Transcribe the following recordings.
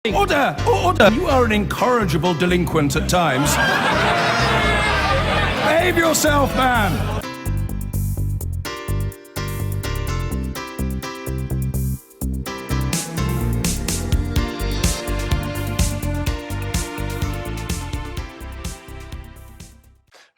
Order! Order! You are an incorrigible delinquent at times. Behave yourself, man!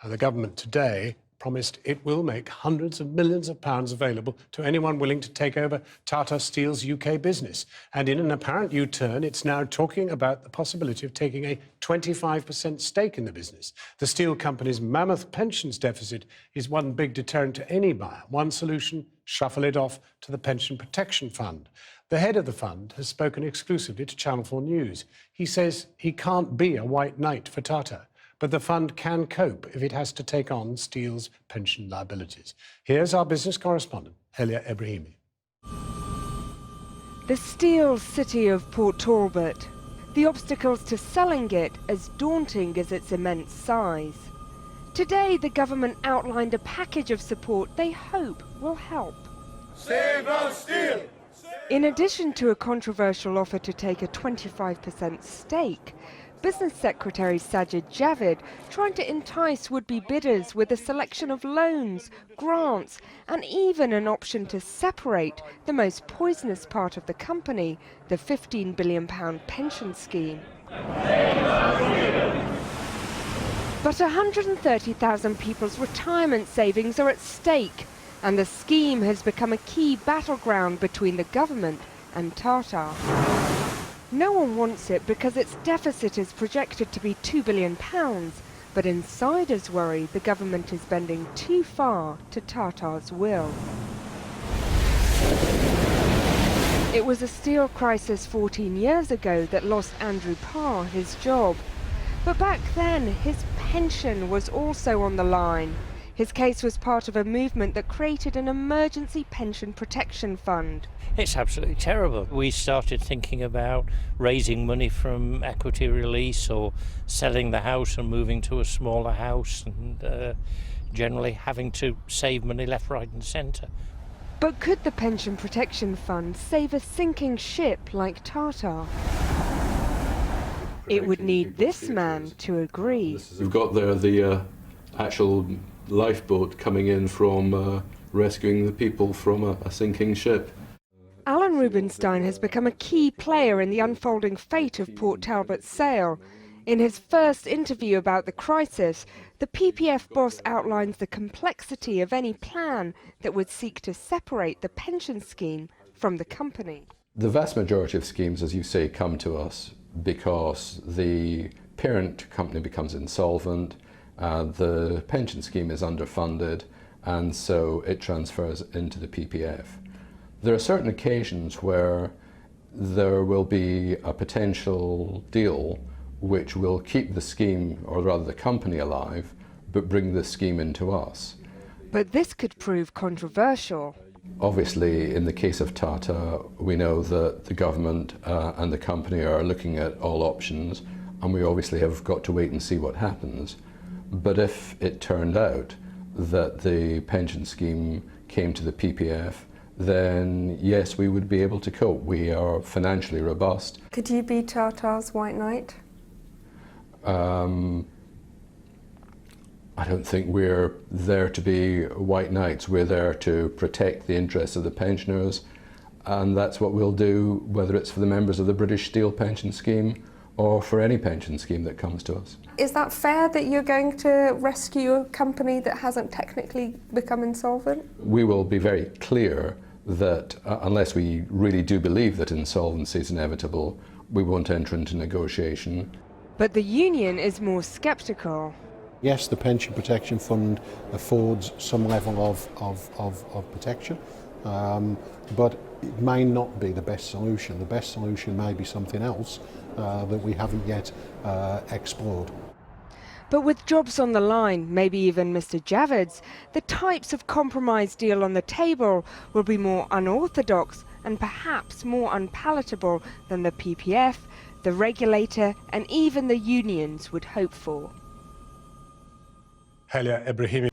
The government today promised it will make hundreds of millions of pounds available to anyone willing to take over Tata Steel's UK business. And in an apparent U-turn, it's now talking about the possibility of taking a 25% stake in the business. The steel company's mammoth pensions deficit is one big deterrent to any buyer. One solution, shuffle it off to the Pension Protection Fund. The head of the fund has spoken exclusively to Channel 4 News. He says he can't be a white knight for Tata, but the fund can cope if it has to take on Steel's pension liabilities. Here's our business correspondent, Helia Ebrahimi. The steel city of Port Talbot. The obstacles to selling it as daunting as its immense size. Today, the government outlined a package of support they hope will help. Save our steel! In addition to a controversial offer to take a 25% stake, Business Secretary Sajid Javid trying to entice would-be bidders with a selection of loans, grants, and even an option to separate the most poisonous part of the company, the £15 billion pension scheme. But 130,000 people's retirement savings are at stake, and the scheme has become a key battleground between the government and Tata. No one wants it because its deficit is projected to be £2 billion, but insiders worry the government is bending too far to Tata's will. It was a steel crisis 14 years ago that lost Andrew Parr his job. But back then, his pension was also on the line. His case was part of a movement that created an emergency pension protection fund. It's absolutely terrible. We started thinking about raising money from equity release or selling the house and moving to a smaller house and generally having to save money left, right and centre. But could the pension protection fund save a sinking ship like Tata? It would need this man to agree. We've got there the actual lifeboat coming in from rescuing the people from a sinking ship. Alan Rubinstein has become a key player in the unfolding fate of Port Talbot's sale. In his first interview about the crisis, the PPF boss outlines the complexity of any plan that would seek to separate the pension scheme from the company. The vast majority of schemes, as you say, come to us because the parent company becomes insolvent, the pension scheme is underfunded, and so it transfers into the PPF. There are certain occasions where there will be a potential deal which will keep the scheme, or rather the company, alive, but bring the scheme into us. But this could prove controversial. Obviously, in the case of Tata, we know that the government and the company are looking at all options, and we obviously have got to wait and see what happens. But if it turned out that the pension scheme came to the PPF, then yes, we would be able to cope. We are financially robust. Could you be Tata's white knight? I don't think we're there to be white knights. We're there to protect the interests of the pensioners, and that's what we'll do, whether it's for the members of the British Steel pension scheme or for any pension scheme that comes to us. Is that fair that you're going to rescue a company that hasn't technically become insolvent? We will be very clear that unless we really do believe that insolvency is inevitable, we won't enter into negotiation. But the union is more sceptical. Yes, the Pension Protection Fund affords some level of protection, but it may not be the best solution. The best solution may be something else that we haven't yet explored. But with jobs on the line, maybe even Mr. Javid's, the types of compromise deal on the table will be more unorthodox and perhaps more unpalatable than the PPF, the regulator and even the unions would hope for. Helia Ebrahimi.